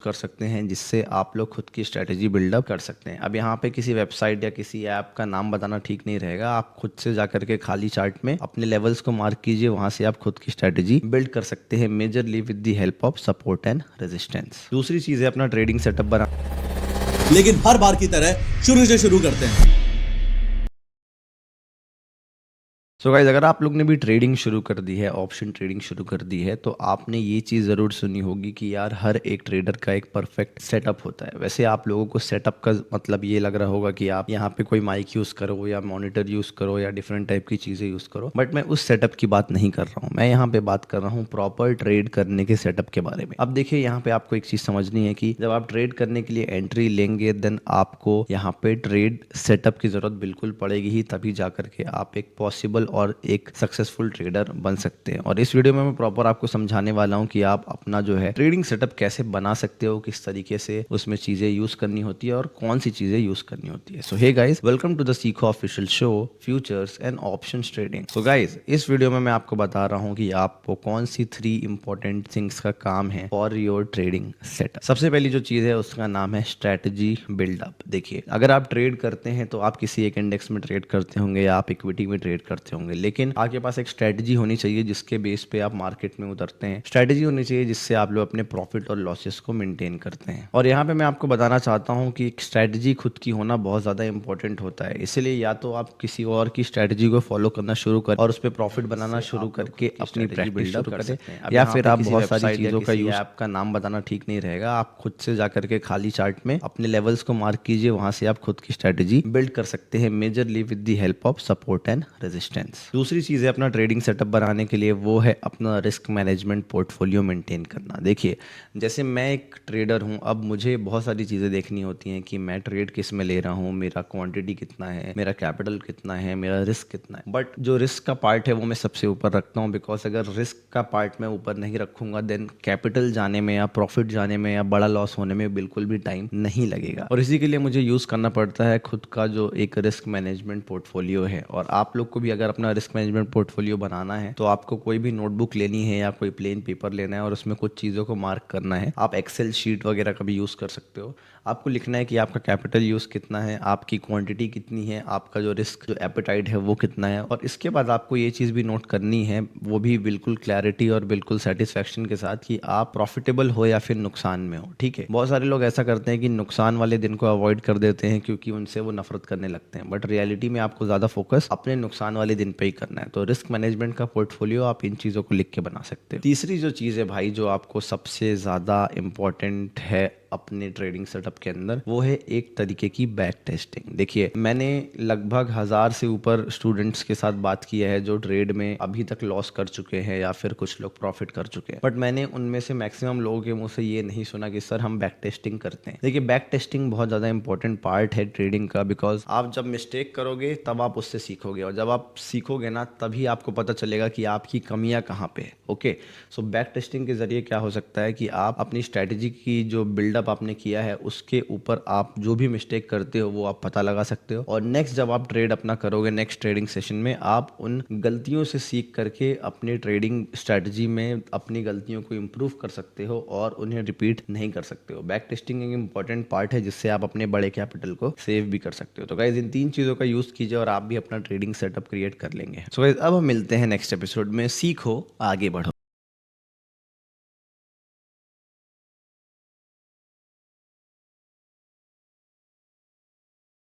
कर सकते हैं जिससे आप लोग खुद की स्ट्रेटेजी बिल्डअप कर सकते हैं। अब यहाँ पे किसी वेबसाइट या किसी ऐप का नाम बताना ठीक नहीं रहेगा। आप खुद से जा करके खाली चार्ट में अपने लेवल्स को मार्क कीजिए, वहां से आप खुद की स्ट्रेटेजी बिल्ड कर सकते हैं majorly with the help of support and resistance. दूसरी चीज है अपना ट्रेडिंग सेटअप बना, लेकिन हर बार की तरह शुरू से शुरू करते हैं। सो गाइज, अगर आप लोग ने भी ट्रेडिंग शुरू कर दी है, ऑप्शन ट्रेडिंग शुरू कर दी है, तो आपने ये चीज़ ज़रूर सुनी होगी कि यार हर एक ट्रेडर का एक परफेक्ट सेटअप होता है। वैसे आप लोगों को सेटअप का मतलब ये लग रहा होगा कि आप यहाँ पे कोई माइक यूज़ करो या मॉनिटर यूज़ करो या डिफरेंट टाइप की चीज़ें यूज़ करो, बट मैं उस सेटअप की बात नहीं कर रहा हूँ। मैं यहाँ पे बात कर रहा हूँ प्रॉपर ट्रेड करने के सेटअप के बारे में। अब देखिए, यहाँ पे आपको एक चीज़ समझनी है कि जब आप ट्रेड करने के लिए एंट्री लेंगे, देन आपको यहाँ पे ट्रेड सेटअप की ज़रूरत बिल्कुल पड़ेगी ही, तभी जा करके आप एक पॉसिबल और एक सक्सेसफुल ट्रेडर बन सकते हैं। और इस वीडियो में मैं प्रॉपर आपको समझाने वाला हूं कि आप अपना जो है ट्रेडिंग सेटअप कैसे बना सकते हो, किस तरीके से उसमें चीजें यूज करनी होती है और कौन सी चीजें यूज करनी होती है। So hey guys, welcome to the Seekho official show futures and options trading. So guys, इस वीडियो में मैं आपको बता रहा हूं कि आपको कौन सी 3 इंपॉर्टेंट थिंग्स का काम है फॉर योर ट्रेडिंग सेटअप। सबसे पहली जो चीज है उसका नाम है स्ट्रेटजी बिल्डअप। देखिए, अगर आप ट्रेड करते हैं तो आप किसी एक इंडेक्स में ट्रेड करते होंगे या आप इक्विटी में ट्रेड करते होंगे, लेकिन आपके पास एक स्ट्रेटजी होनी चाहिए जिसके बेस पे आप मार्केट में उतरते हैं। स्ट्रेटजी होनी चाहिए जिससे आप लोग अपने प्रॉफिट और लॉसेस को मेंटेन करते हैं। और यहाँ पे मैं आपको बताना चाहता हूँ कि एक स्ट्रेटजी खुद की होना बहुत ज्यादा इंपॉर्टेंट होता है। इसलिए या तो आप किसी और की स्ट्रेटजी को फॉलो करना शुरू करें और उस पर प्रॉफिट बनाना शुरू करके अपनी प्रैक्टिस बिल्डअप कर सकते हैं, या फिर आप बहुत सारी चीजों का यूज, ऐप का नाम बताना ठीक नहीं रहेगा, आप खुद से जा करके खाली चार्ट में अपने लेवल्स को मार्क कीजिए, वहां से आप खुद की स्ट्रेटजी बिल्ड कर सकते हैं majorly with the help of support and resistance. दूसरी चीज है अपना ट्रेडिंग सेटअप बनाने के लिए, वो है अपना रिस्क मैनेजमेंट पोर्टफोलियो मेंटेन करना। देखिए, जैसे मैं एक ट्रेडर हूं, अब मुझे बहुत सारी चीज़ें देखनी होती हैं कि मैं ट्रेड किस में ले रहा हूं, मेरा क्वांटिटी कितना है, मेरा कैपिटल कितना है, मेरा रिस्क कितना है। बट जो रिस्क का पार्ट है वो मैं सबसे ऊपर रखता हूं, बिकॉज अगर रिस्क का पार्ट मैं ऊपर नहीं रखूंगा देन कैपिटल जाने में या प्रॉफिट जाने में या बड़ा लॉस होने में बिल्कुल भी टाइम नहीं लगेगा। और इसी के लिए मुझे यूज़ करना पड़ता है खुद का जो एक रिस्क मैनेजमेंट पोर्टफोलियो है। और आप लोग को भी अगर अपना रिस्क मैनेजमेंट पोर्टफोलियो बनाना है तो आपको कोई भी नोटबुक लेनी है या कोई प्लेन पेपर लेना है और उसमें कुछ चीज़ों को मार्क करना है। आप एक्सेल शीट वगैरह का भी यूज़ कर सकते हो। आपको लिखना है कि आपका कैपिटल यूज़ कितना है, आपकी क्वांटिटी कितनी है, आपका जो रिस्क जो एपेटाइट है वो कितना है। और इसके बाद आपको ये चीज़ भी नोट करनी है, वो भी बिल्कुल क्लैरिटी और बिल्कुल सेटिस्फैक्शन के साथ, कि आप प्रॉफिटेबल हो या फिर नुकसान में हो। ठीक है, बहुत सारे लोग ऐसा करते हैं कि नुकसान वाले दिन को अवॉइड कर देते हैं क्योंकि उनसे वो नफरत करने लगते हैं, बट रियलिटी में आपको ज़्यादा फोकस अपने नुकसान वाले दिन पे ही करना है। तो रिस्क मैनेजमेंट का पोर्टफोलियो आप इन चीज़ों को लिख के बना सकते हो। तीसरी जो चीज़ है भाई, जो आपको सबसे ज़्यादा इंपॉर्टेंट है अपने ट्रेडिंग सेटअप के अंदर, वो है एक तरीके की बैक टेस्टिंग। देखिए, मैंने लगभग 1000 से ऊपर स्टूडेंट्स के साथ बात किया है जो ट्रेड में अभी तक लॉस कर चुके हैं या फिर कुछ लोग प्रॉफिट कर चुके हैं, बट मैंने उनमें से मैक्सिमम लोगों के मुंह से ये नहीं सुना कि सर हम बैक टेस्टिंग करते हैं। देखिए, बैक टेस्टिंग बहुत ज़्यादा इंपॉर्टेंट पार्ट है ट्रेडिंग का, बिकॉज आप जब मिस्टेक करोगे तब आप उससे सीखोगे, और जब आप सीखोगे ना तभी आपको पता चलेगा कि आपकी कमियां कहाँ पे है। ओके, सो बैक टेस्टिंग के जरिए क्या हो सकता है कि आप अपनी स्ट्रैटेजी की जो बिल्डअप आपने किया है उसके ऊपर आप जो भी मिस्टेक करते हो वो आप पता लगा सकते हो, और नेक्स्ट जब आप ट्रेड अपना करोगे नेक्स्ट ट्रेडिंग सेशन में, आप उन गलतियों से सीख करके अपने ट्रेडिंग स्ट्रैटेजी में अपनी गलतियों को इंप्रूव कर सकते हो और उन्हें रिपीट नहीं कर सकते हो। बैक टेस्टिंग एक इंपॉर्टेंट पार्ट है जिससे आप अपने बड़े कैपिटल को सेव भी कर सकते हो। तो गाइस, इन 3 चीजों का यूज कीजिए और आप भी अपना ट्रेडिंग सेटअप क्रिएट कर लेंगे। सो गाइस, अब हम मिलते हैं नेक्स्ट एपिसोड में। सीखो, आगे बढ़ो।